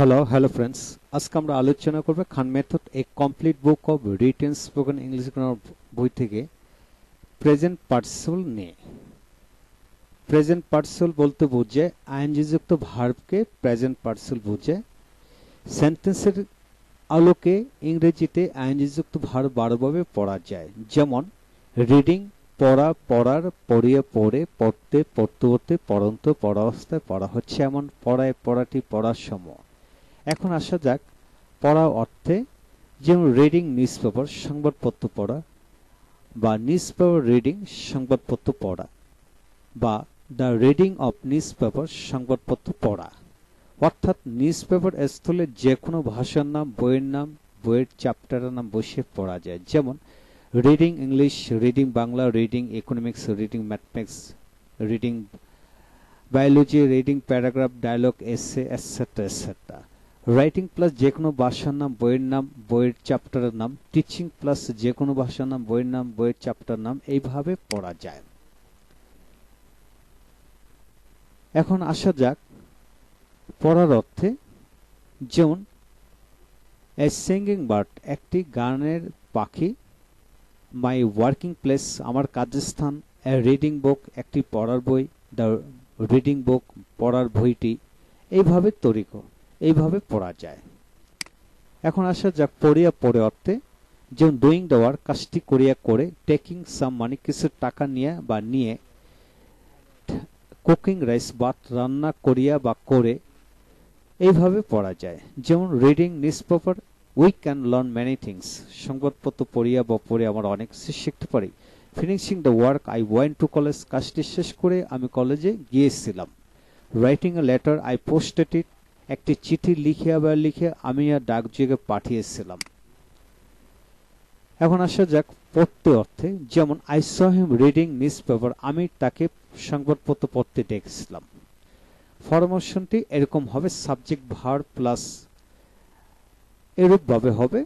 Hello friends. আজকে আমরা আলোচনা করব Khan method a complete book of written spoken English grammar বই থেকে প্রেজেন্ট পার্টিসিপল নিয়ে। প্রেজেন্ট পার্টিসিপল বলতে বোঝায় আইএনজি যুক্ত ভার্বকে প্রেজেন্ট পার্টিসিপল বোঝায়। সেন্টেন্সের আলোকে ইংরেজিতে আইএনজি যুক্ত ভার্ব 12 ভাবে পড়া যায়, যেমন রিডিং পড়া, পড়ার, পড়িয়ে, পড়ে, পড়তে, পড়তে পড়তে, পড়ন্ত, পড়া অবস্থায়, পড়া হচ্ছে এমন, পড়ায়, পড়াটি, পড়ার সময়। এখন আসা যাক পড়া অর্থে, যেমন রিডিং নিউজ পেপার সংবাদপত্র পড়া, বা নিউজ পেপার রিডিং সংবাদপত্র পড়া, বা the reading of news paper সংবাদপত্র পড়া। অর্থাৎ নিউজ পেপার স্থলে যে কোনো ভাষার নাম, বইয়ের নাম, বইয়ের চ্যাপ্টারের নাম বসে পড়া যায়, যেমন reading English, reading Bangla, reading economics, reading mathematics, reading biology, reading paragraph, dialogue, essay, etcetera etcetera. Writing plus যে কোনো ভাষার নাম, বইয়ের নাম, বইয়ের চ্যাপ্টারের নাম, টিচিং প্লাস যে কোনো ভাষার নাম, বইয়ের নাম, বইয়ের চ্যাপ্টারের নাম, এইভাবে পড়া যায়। এখন আসা যাক পড়ার অর্থে, যেমন এ সিঙ্গিং বার্ড একটি গানের পাখি, মাই ওয়ার্কিং প্লেস আমার কাজের স্থান, এ রিডিং বুক একটি পড়ার বই, দ্য রিডিং বুক পড়ার বইটি, এইভাবে পড়া যায়। এখন আসা যাক পড়িয়া পড়ে অর্থে, যেমন ডুইং দ্য ওয়ার্ক কাজটি করিয়া করে, টেকিং সাম মানি কিছু টাকা নিয়ে বা নিয়ে, কুকিং রাইস ভাত রান্না করিয়া বা করে, এইভাবে পড়া যায়। যেমন reading newspaper we can learn many things সংবাদপত্র পড়িয়া বা পড়ে আমরা অনেক কিছু শিখতে পারি। Finishing the work I went to college কাজটি শেষ করে আমি কলেজে গিয়েছিলাম। Writing a letter I posted it একটি চিঠি লিখে আমি আর ডাকযোগে পাঠিয়েছিলাম। এখন আসা যাক পড়তে অর্থে, যেমন I saw him reading news paper আমি তাকে সংবাদপত্র পড়তে দেখেছিলাম। ফরমেশনটি এরকম হবে, সাবজেক্ট ভার্ব প্লাস এরূপ ভাবে হবে।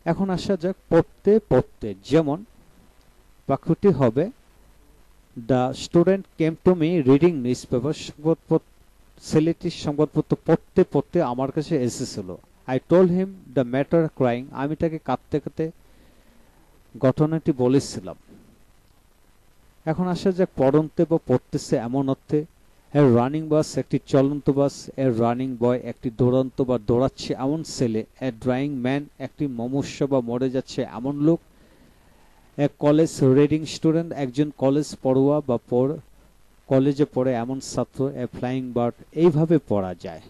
এখন আসা যাক পড়তে পড়তে, যেমন বাক্যটি হবে the student came to me reading news paper ছেলেটি সংবাদপত্র পড়তে পড়তে আমার কাছে এসেছিল। I told him the matter crying আমি তাকে কাঁদতে কাঁদতে ঘটনাটি বলেছিলাম। এখন আসা যাক পড়ন্তে বা পড়তেছে এমন অর্থে, এর রানিং বাস একটি চলন্ত বাস, এর রানিং বয় একটি দৌড়ন্ত বা দৌড়াচ্ছে এমন ছেলে, এর ড্রাইং ম্যান একটি মমস্য বা মরে যাচ্ছে এমন লোক, এক কলেজ রিডিং স্টুডেন্ট একজন কলেজ পড়ুয়া বা কলেজে পড়ে এমন ছাত্র, এ ফ্লাইং বার্ড, এইভাবে পড়া যায়।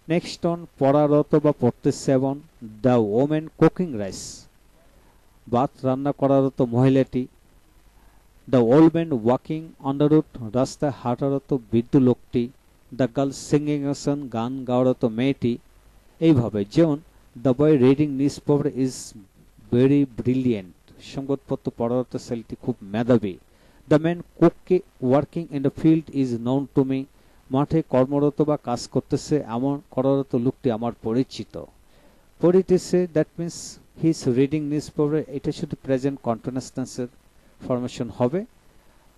নেক্সট অন পড়ারত বা পড়তেছে এমন, দ্য ওমেন কুকিং রাইস ভাত রান্না করারত মহিলাটি, the old man walking on the road রাস্তায় হাঁটারত বৃদ্ধ লোকটি, the girl singing a song গান গাওয়ারত মেয়েটি, এইভাবে। যেমন the boy reading news paper is very brilliant সংবাদপত্র পড়ারত ছেলেটি খুব মেধাবী। The man working in the field is known to me মাঠে কর্মরত বা কাজ করতেছে এমন করারত লোকটি আমার পরিচিত। পড়িতেছে that means he is reading newspaper, এটা শুধু প্রেজেন্ট কন্টিনিউয়াস টেন্সের ফরমেশন হবে।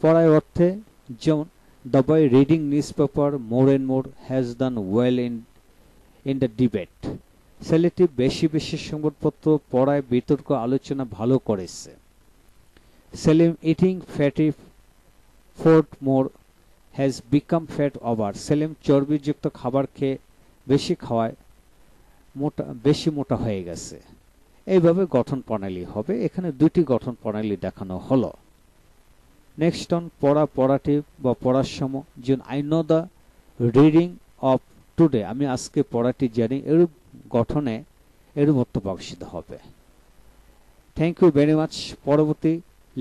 পড়ায় অর্থে, যেমন the boy reading newspaper more and more has done well in the debate ছেলেটি বেশি বেশি সংবাদপত্র পড়ায় বিতর্ক আলোচনা ভালো করেছে। Salim eating fatty food more has become fat over Salim চর্বিযুক্ত খাবার খেয়ে বেশি খাওয়ায় বেশি মোটা হয়ে গেছে। এইভাবে গঠন প্রণালী হবে। এখানে দুটি গঠন প্রণালী দেখানো হলো। নেক্সট অন পড়াটি বা পড়ার সময়, যেমন I know the reading of today আমি আজকে পড়াটি জানি, এরূপ গঠনে এরূপ অর্থ প্রকাশিত হবে। Thank you very much. পরবর্তী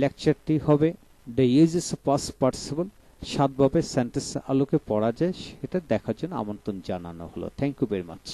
লেকচারটি হবে the uses of past participle, 7 ভাবে সেন্টেন্স আলোকে পড়া যায় সেটা দেখার জন্য আমন্ত্রণ জানানো হলো। Thank you very much.